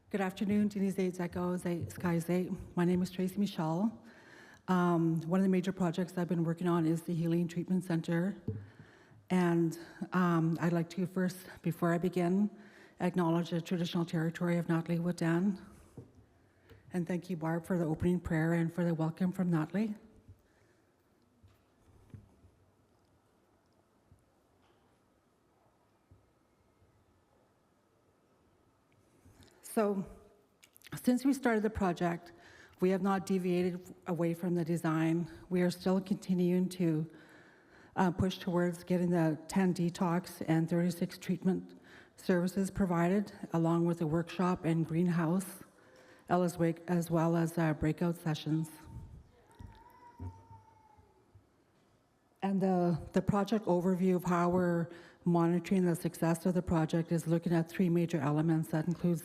Good afternoon, Sky. My name is Tracey Michell. One of the major projects I've been working on is the Healing Treatment Center. And I'd like to first, before I begin, acknowledge the traditional territory of Notley Wodan. And thank you, Barb, for the opening prayer and for the welcome from Notley. So, since we started the project, we have not deviated away from the design. We are still continuing to push towards getting the 10 detox and 36 treatment services provided, along with a workshop and greenhouse, as well as breakout sessions. And the project overview of how we're monitoring the success of the project is looking at three major elements. That includes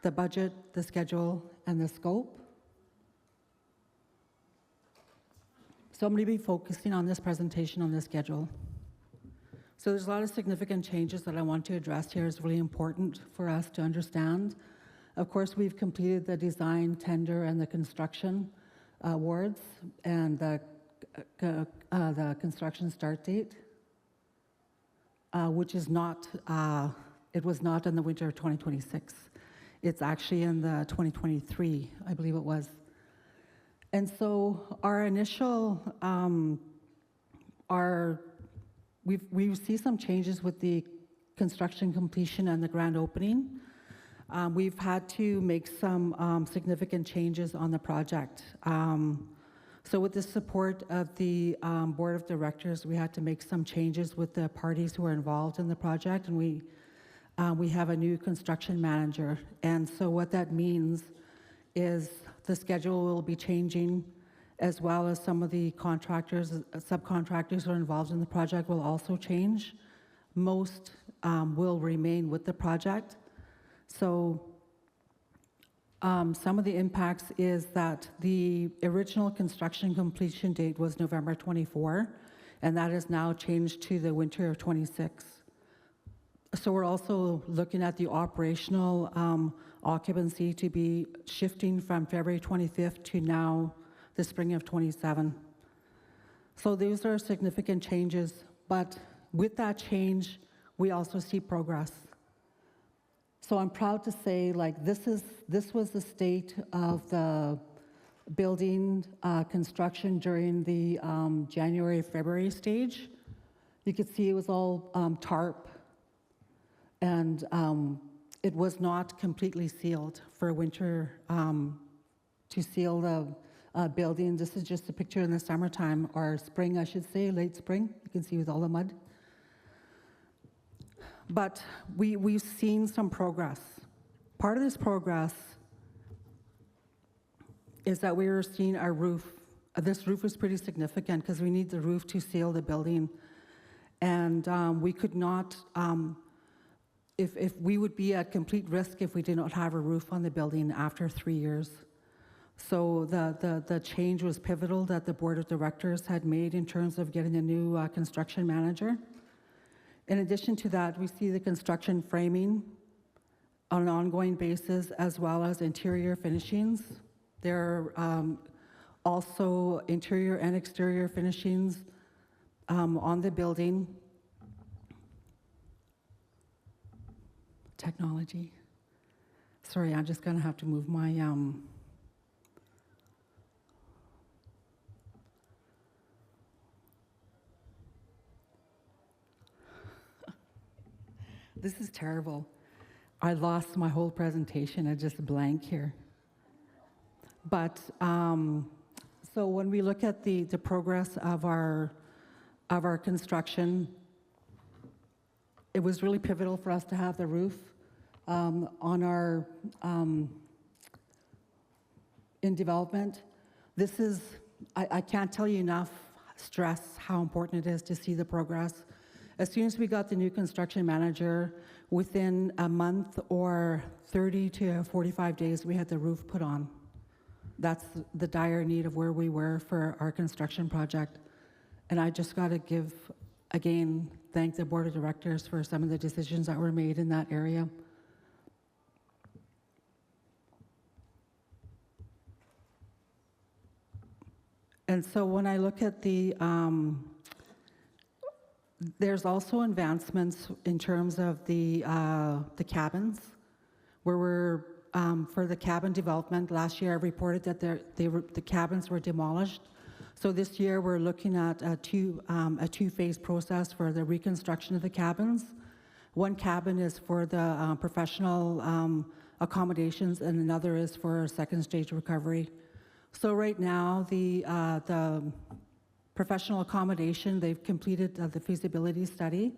the budget, the schedule, and the scope. So I'm going to be focusing on this presentation on the schedule. So there's a lot of significant changes that I want to address here. It's really important for us to understand. Of course, we've completed the design, tender, and the construction awards, and the construction start date, which is not, it was not in the winter of 2026. It's actually in the 2023, I believe it was. And so our initial, we see some changes with the construction completion and the grand opening. We've had to make some significant changes on the project. So with the support of the board of directors, we had to make some changes with the parties who are involved in the project, and we have a new construction manager. And so what that means is the schedule will be changing, as well as some of the contractors, subcontractors who are involved in the project will also change. Most will remain with the project. So some of the impacts is that the original construction completion date was November 24, and that is now changed to the winter of 26. So we're also looking at the operational occupancy to be shifting from February 25th to now the spring of 27. So those are significant changes, but with that change, we also see progress. So I'm proud to say, like, this was the state of the building construction during the January, February stage. You could see it was all tarp, and it was not completely sealed for winter to seal the building. This is just a picture in the summertime, or spring, I should say, late spring. You can see with all the mud. But we've seen some progress. Part of this progress is that we were seeing our roof. This roof was pretty significant because we need the roof to seal the building. And we could not, if we would be at complete risk if we did not have a roof on the building after 3 years. So the change was pivotal that the board of directors had made in terms of getting a new construction manager. In addition to that, we see the construction framing on an ongoing basis, as well as interior finishings. There are also interior and exterior finishings on the building. Technology. Sorry, I'm just going to have to move my This is terrible. I lost my whole presentation. It's just blank here. But so when we look at the progress of our construction, it was really pivotal for us to have the roof on our in development. This is, I can't tell you enough stress how important it is to see the progress. As soon as we got the new construction manager, within a month or 30 to 45 days, we had the roof put on. That's the dire need of where we were for our construction project. And I just got to give, again, thank the board of directors for some of the decisions that were made in that area. And so when I look at there's also advancements in terms of the cabins, where we're, for the cabin development, last year I reported that the cabins were demolished. So this year we're looking at a two-phase process for the reconstruction of the cabins. One cabin is for the professional accommodations, and another is for second stage recovery. So right now, the professional accommodation, they've completed the feasibility study,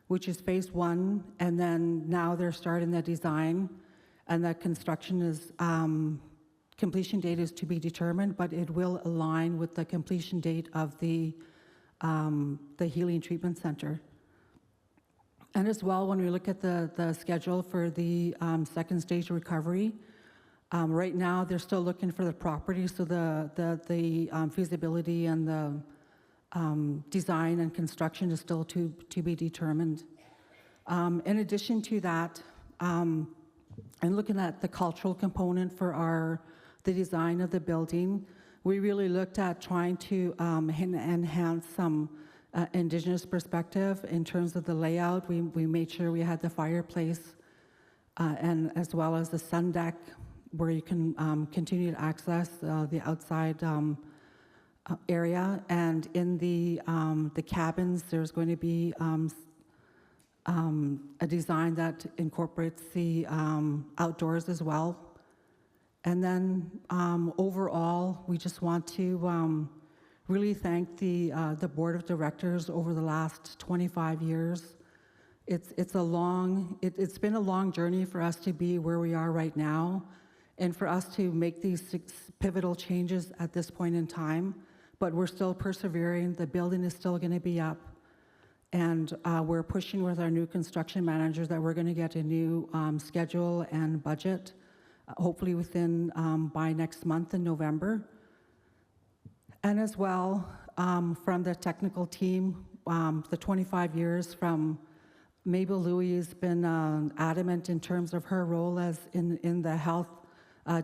which is phase one, and then now they're starting the design, and the construction is, completion date is to be determined, but it will align with the completion date of the healing treatment center. And as well, when we look at the schedule for the second stage recovery, right now they're still looking for the property, so the feasibility and the design and construction is still to be determined. In addition to that, and looking at the cultural component for the design of the building, we really looked at trying to enhance some Indigenous perspective in terms of the layout. We made sure we had the fireplace and as well as the sun deck where you can continue to access the outside area. And in the cabins, there's going to be a design that incorporates the outdoors as well. And then overall, we just want to really thank the board of directors over the last 25 years. It's been a long journey for us to be where we are right now, and for us to make these 6 pivotal changes at this point in time. But we're still persevering. The building is still going to be up, and we're pushing with our new construction managers that we're going to get a new schedule and budget, hopefully within by next month in November. And as well, from the technical team, the 25 years from Mabel Louie has been adamant in terms of her role as in the health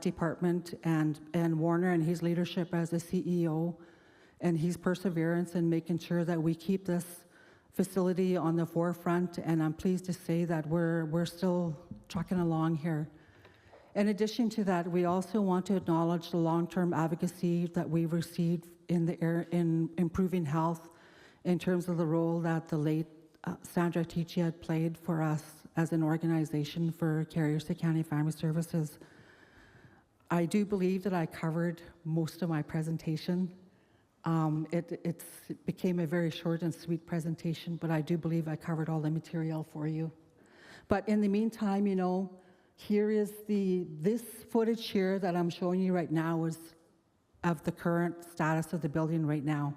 department, and Warner and his leadership as the CEO, and his perseverance in making sure that we keep this facility on the forefront. And I'm pleased to say that we're still trucking along here. In addition to that, we also want to acknowledge the long-term advocacy that we've received in improving health, in terms of the role that the late Sandra Tachick had played for us as an organization for Carriers to County Family Services. I do believe that I covered most of my presentation. It became a very short and sweet presentation, but I do believe I covered all the material for you. But in the meantime, you know, here is this footage here that I'm showing you right now is of the current status of the building right now.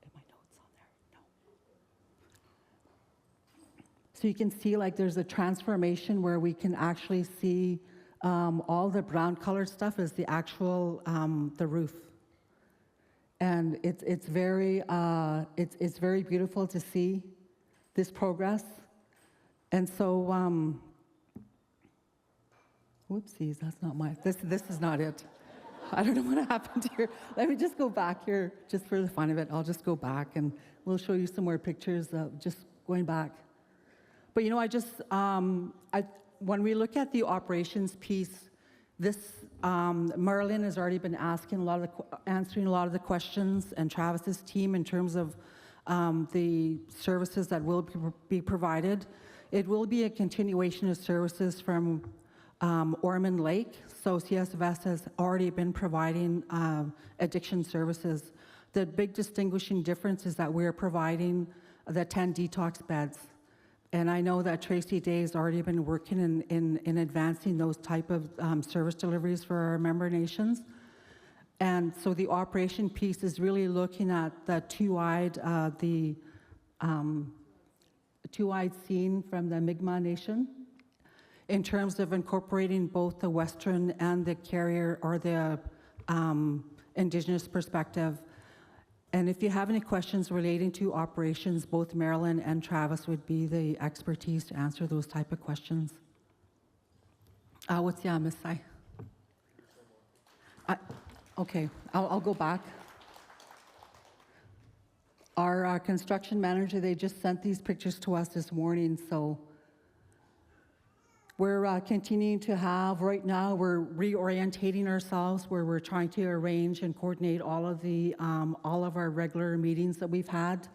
Are my notes on there? No. So you can see like there's a transformation where we can actually see all the brown colored stuff is the actual the roof. And it's very beautiful to see this progress. And so, whoopsies, that's not this is not it. I don't know what happened here. Let me just go back here, just for the fun of it. I'll just go back and we'll show you some more pictures of just going back. But you know, when we look at the operations piece, Marilyn has already been answering a lot of the questions, and Travis's team in terms of the services that will be provided. It will be a continuation of services from Ormond Lake. So CSFS has already been providing addiction services. The big distinguishing difference is that we're providing the 10 detox beds. And I know that Tracey Day has already been working in advancing those type of service deliveries for our member nations. And so the operation piece is really looking at the two-eyed scene from the Mi'kmaq Nation in terms of incorporating both the Western and the Carrier or the Indigenous perspective. And if you have any questions relating to operations, both Marilyn and Travis would be the expertise to answer those type of questions. What's Miss Sai? Okay, I'll go back. Our construction manager, they just sent these pictures to us this morning, so we're continuing to have, right now, we're reorientating ourselves where we're trying to arrange and coordinate all of our regular meetings that we've had.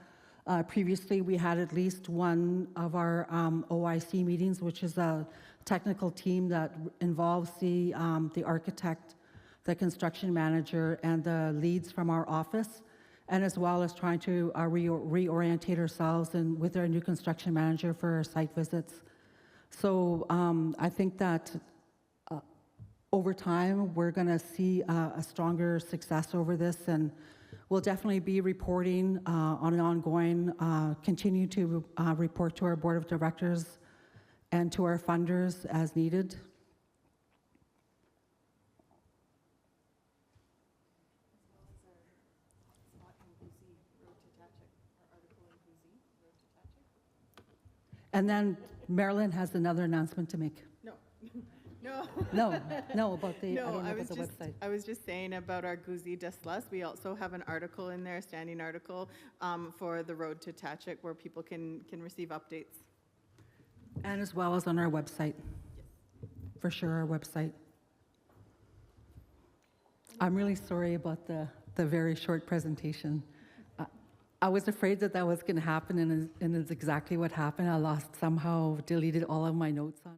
Previously, we had at least one of our OIC meetings, which is a technical team that involves the architect, the construction manager, and the leads from our office, and as well as trying to reorientate ourselves and with our new construction manager for our site visits. So I think that over time, we're going to see a stronger success over this, and we'll definitely be reporting on an ongoing, continue to report to our board of directors and to our funders as needed. And then Marilyn has another announcement to make. No. No. No, about the, No, I don't know I about was the just, website. I was just saying about our Guzzi des Lus. We also have an article in there, a standing article for the road to Tachick where people can receive updates. And as well as on our website. Yes. For sure, our website. I'm really sorry about the very short presentation. I was afraid that that was going to happen, and it's exactly what happened. I somehow deleted all of my notes on